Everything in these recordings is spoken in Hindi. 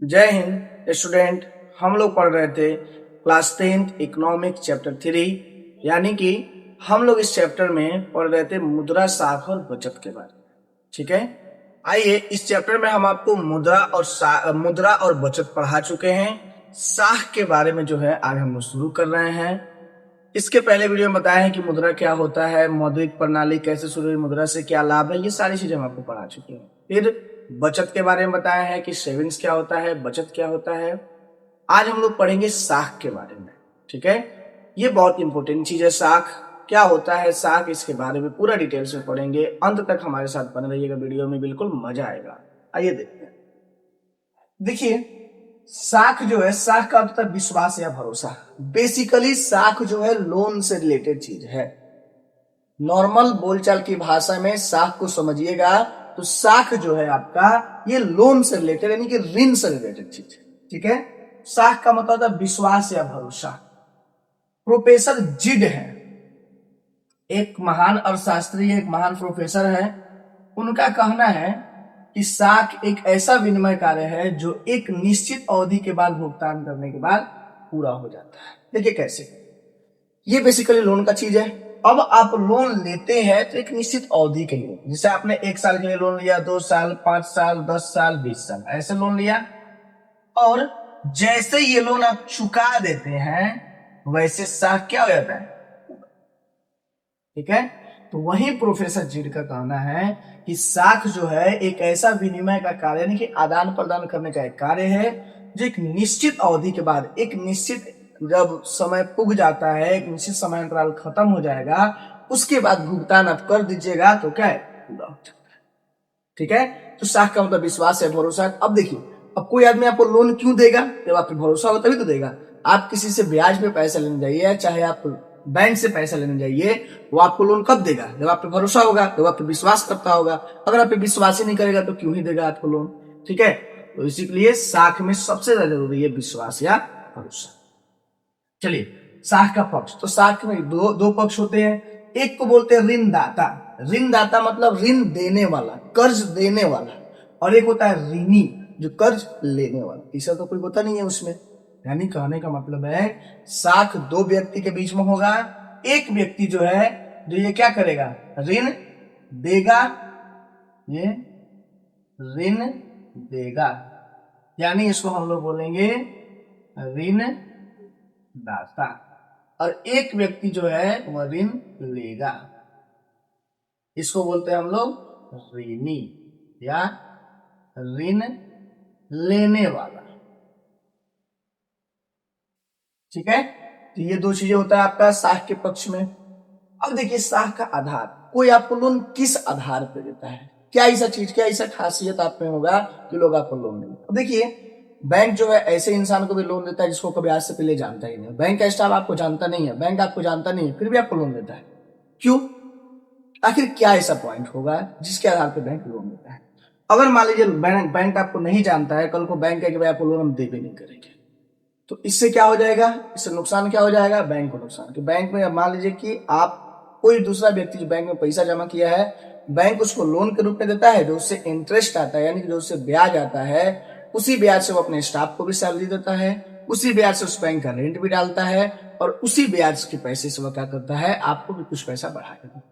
जय हिंद स्टूडेंट। हम लोग पढ़ रहे थे क्लास 10th इकोनॉमिक चैप्टर 3, यानी कि हम लोग इस चैप्टर में पढ़ रहे थे मुद्रा, साख और बचत के बारे में। ठीक है, आइए इस चैप्टर में हम आपको मुद्रा और बचत पढ़ा चुके हैं। साख के बारे में जो है आज हम लोग शुरू कर रहे हैं। इसके पहले वीडियो में बताया है कि मुद्रा क्या होता है, मौद्रिक प्रणाली कैसे शुरू हुई, मुद्रा से क्या लाभ है, ये सारी चीजें हम आपको पढ़ा चुके हैं। फिर बचत के बारे में बताया है कि सेविंग्स क्या होता है, बचत क्या होता है। आज हम लोग पढ़ेंगे साख के बारे में। ठीक है, ये बहुत इंपॉर्टेंट चीज है। साख क्या होता है, साख, इसके बारे में पूरा डिटेल्स में पढ़ेंगे। अंत तक हमारे साथ बने रहिएगा, वीडियो में बिल्कुल मजा आएगा। आइए देखते हैं। देखिए, साख जो है, साख का मतलब विश्वास या भरोसा। बेसिकली साख जो है लोन से रिलेटेड चीज है। नॉर्मल बोलचाल की भाषा में साख को समझिएगा तो साख जो है आपका ये लोन से रिलेटेड यानी कि ऋण से रिलेटेड चीज है। ठीक है, साख का मतलब होता है विश्वास या भरोसा। प्रोफेसर जिड है, एक महान अर्थशास्त्री, एक महान प्रोफेसर है। उनका कहना है कि साख एक ऐसा विनिमय कार्य है जो एक निश्चित अवधि के बाद भुगतान करने के बाद पूरा हो जाता है। देखिए कैसे, ये बेसिकली लोन का चीज है। अब आप लोन लेते हैं तो एक निश्चित अवधि के लिए, जैसे आपने 1 साल के लिए लोन लिया, 2 साल, 5 साल, 10 साल, 20 साल ऐसे लोन लिया, और जैसे ये लोन आप चुका देते हैं वैसे साख क्या हो जाता है। ठीक है, तो वही प्रोफेसर जीड का कहना है कि साख जो है एक ऐसा विनिमय का कार्य यानी कि आदान प्रदान करने का एक कार्य है जो एक निश्चित अवधि के बाद, एक निश्चित जब समय पुग जाता है, एक निश्चित समय अंतराल खत्म हो जाएगा, उसके बाद भुगतान आप कर दीजिएगा तो क्या है, पूरा हो जाता है। ठीक है, तो साख का मतलब विश्वास है, भरोसा है। अब देखिए, अब कोई आदमी आपको लोन क्यों देगा, जब आप पे भरोसा हो तभी तो देगा। आप किसी से ब्याज पे पैसा लेने जाइए, चाहे आप बैंक से पैसा लेने जाइए, वो आपको लोन कब देगा, जब आप पे भरोसा होगा, जब आप पे विश्वास करता होगा। अगर आप पे विश्वास ही नहीं करेगा तो क्यों ही देगा आपको लोन। ठीक है, तो इसीलिए साख में सबसे ज्यादा जरूरी है विश्वास या भरोसा। चलिए, साख का पक्ष, तो साख में दो पक्ष होते हैं। एक को बोलते हैं ऋणदाता। ऋणदाता मतलब ऋण देने वाला, कर्ज देने वाला। और एक होता है ऋणी, जो कर्ज लेने वाला। तीसरा तो कोई होता नहीं है उसमें। यानी कहने का मतलब है साख दो व्यक्ति के बीच में होगा। एक व्यक्ति जो है जो ये क्या करेगा, ऋण देगा, ये ऋण देगा, यानी इसको हम लोग बोलेंगे ऋण दाता। और एक व्यक्ति जो है वह ऋण लेगा, इसको बोलते हैं हम लोग ऋणी या ऋण लेने वाला। ठीक है, तो ये दो चीजें होता है आपका साख के पक्ष में। अब देखिए, साख का आधार, कोई आपको लोन किस आधार पर देता है, क्या ऐसा चीज, क्या ऐसा खासियत आप में होगा कि लोग आपको लोन देंगे। अब देखिए, बैंक जो है ऐसे इंसान को भी लोन देता है जिसको कभी आज से पहले जानता ही नहीं। बैंक का स्टाफ आपको जानता नहीं है, बैंक आपको जानता नहीं है, फिर भी आपको लोन देता है। क्यों, आखिर क्या ऐसा पॉइंट होगा जिसके आधार पर बैंक लोन देता है। अगर मान लीजिए बैंक आपको नहीं जानता है, कल को बैंक है कि भाई आपको लोन हम दे भी नहीं करेंगे, तो इससे क्या हो जाएगा, इससे नुकसान क्या हो जाएगा, बैंक को नुकसान। कि बैंक में मान लीजिए कि आप कोई दूसरा व्यक्ति जो बैंक में पैसा जमा किया है, बैंक उसको लोन के रूप में देता है, जो उससे इंटरेस्ट आता है यानी कि जो उससे ब्याज आता है, उसी ब्याज से वो अपने स्टाफ को भी सैलरी देता है, उसी ब्याज से उस बैंक का रेंट भी डालता है, और उसी ब्याज के पैसे से वो क्या करता है, आपको भी कुछ पैसा बढ़ा देता है।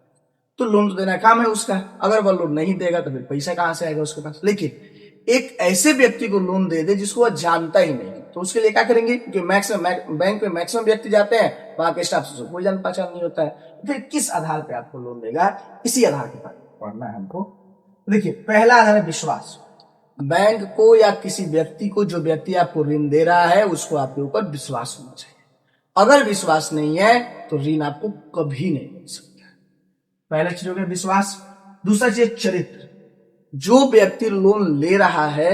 तो लोन तो देना काम है उसका। अगर वह लोन नहीं देगा तो फिर पैसा कहां से आएगा उसके पास। लेकिन एक ऐसे व्यक्ति को लोन दे दे जिसको वह जानता ही नहीं, तो उसके लिए क्या करेंगे, क्योंकि बैंक में मैक्सिमम व्यक्ति जाते हैं, वहां के स्टाफ से कोई जान पहचान नहीं होता है। फिर किस आधार पे आपको लोन देगा, इसी आधार के पर पढ़ना है हमको। देखिए, पहला आधार है विश्वास। बैंक को या किसी व्यक्ति को, जो व्यक्ति आपको ऋण दे रहा है, उसको आपके ऊपर विश्वास होना चाहिए। अगर विश्वास नहीं है तो ऋण आपको कभी नहीं मिल सकता। पहला चीज हो गया विश्वास। दूसरा चीज चरित्र। जो व्यक्ति लोन ले रहा है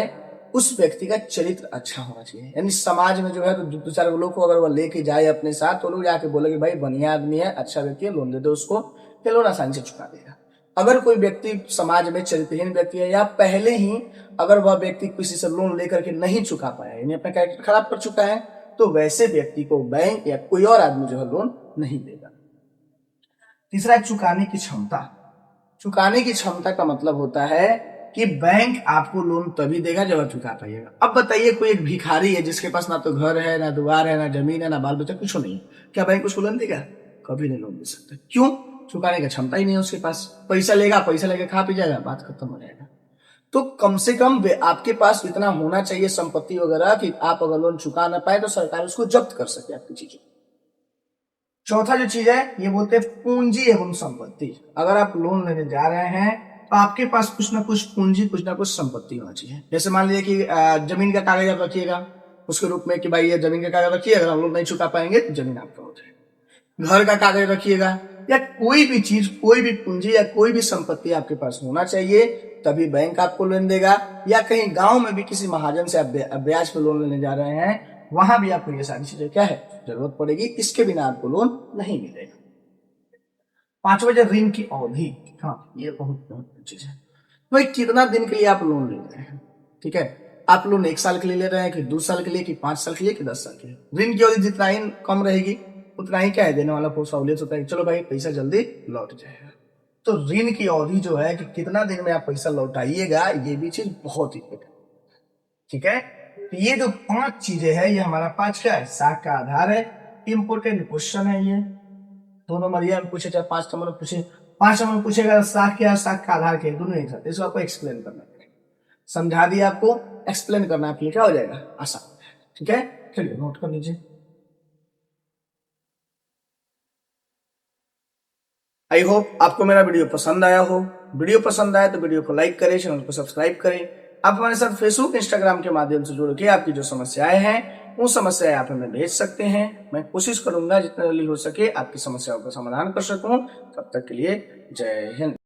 उस व्यक्ति का चरित्र अच्छा होना चाहिए, यानी समाज में जो है तो दो चार लोग को अगर वह लेके जाए अपने साथ, तो लोग जाके बोले कि भाई बढ़िया आदमी है, अच्छा व्यक्ति है, लोन दे दो उसको, तो लोन आसानी से चुका देगा। अगर कोई व्यक्ति समाज में चरित्रहीन व्यक्ति है, या पहले ही अगर वह व्यक्ति किसी से लोन लेकर के नहीं चुका पाया, यानी अपना कैरेक्टर खराब कर चुका है, तो वैसे व्यक्ति को बैंक या कोई और आदमी जो है लोन नहीं देगा। तीसरा, चुकाने की क्षमता। चुकाने की क्षमता का मतलब होता है कि बैंक आपको लोन तभी देगा जब आप चुका पाइएगा। अब बताइए, कोई एक भिखारी है जिसके पास ना तो घर है, ना द्वार है, ना जमीन है, ना बाल बच्चा, कुछ नहीं, क्या बैंक उसको लोन देगा? कभी नहीं लोन दे सकता। क्यों? चुकाने का क्षमता ही नहीं है उसके पास। पैसा लेगा, पैसा लेके खा पी जाएगा, बात खत्म हो जाएगा। तो कम से कम आपके पास इतना होना चाहिए संपत्ति वगैरह कि आप अगर लोन चुका ना पाए तो सरकार उसको जब्त कर सके आपकी चीजें। चौथा जो चीज है ये बोलते हैं पूंजी एवं संपत्ति। अगर आप लोन लेने जा रहे हैं तो आपके पास कुछ ना कुछ पूंजी, कुछ ना कुछ संपत्ति होना चाहिए। जैसे मान लीजिए कि जमीन का कागज आप रखिएगा उसके रूप में कि भाई ये जमीन का कागज रखिए, अगर हम लोग नहीं चुका पाएंगे तो जमीन आपका हो जाएगा। घर का कागज रखिएगा, या कोई भी चीज, कोई भी पूंजी या कोई भी संपत्ति आपके पास होना चाहिए, तभी बैंक आपको लोन देगा। या कहीं गांव में भी किसी महाजन से आप ब्याज पे लोन लेने जा रहे हैं, वहां भी आपको ये सारी चीजें क्या है, जरूरत पड़ेगी। इसके बिना आपको लोन नहीं मिलेगा। पांचवा जो ऋण की अवधि, हाँ ये बहुत महत्वपूर्ण चीज है। भाई कितना दिन के लिए आप लोन ले रहे हैं? ठीक है, आप लोन 1 साल के लिए ले रहे हैं कि 2 साल के लिए कि 5 साल के लिए कि 10 साल के लिए? ऋण की अवधि जितना ही कम रहेगी उतना ही क्या है, देने वाला को सहूलियत होता है, चलो भाई पैसा जल्दी लौट जाएगा। तो ऋण की अवधि जो है कि कितना दिन में आप पैसा लौटाइएगा, ये भी चीज बहुत इंपॉर्टेंट। ठीक है, तो ये जो 5 चीजें हैं, ये हमारा 5 क्या है, साख का आधार है। इंपोर्टेंट क्वेश्चन है ये। 2 नंबर ये पूछे चाहे 5 नंबर पूछे, 5 नंबर पूछेगा साख क्या है, साख का आधार क्या है, दोनों एक साथ। इसको आपको एक्सप्लेन करना है, समझा दिया आपको, एक्सप्लेन करना आपके लिए क्या हो जाएगा, आसान। ठीक है, चलिए नोट कर लीजिए। आई होप आपको मेरा वीडियो पसंद आया हो। वीडियो पसंद आया तो वीडियो को लाइक करें, चैनल को सब्सक्राइब करें। आप हमारे साथ फेसबुक, इंस्टाग्राम के माध्यम से जुड़ के आपकी जो समस्याएं हैं वो समस्याएं आप हमें भेज सकते हैं। मैं कोशिश करूंगा जितना जल्दी हो सके आपकी समस्याओं का समाधान कर सकूं। तब तक के लिए जय हिंद।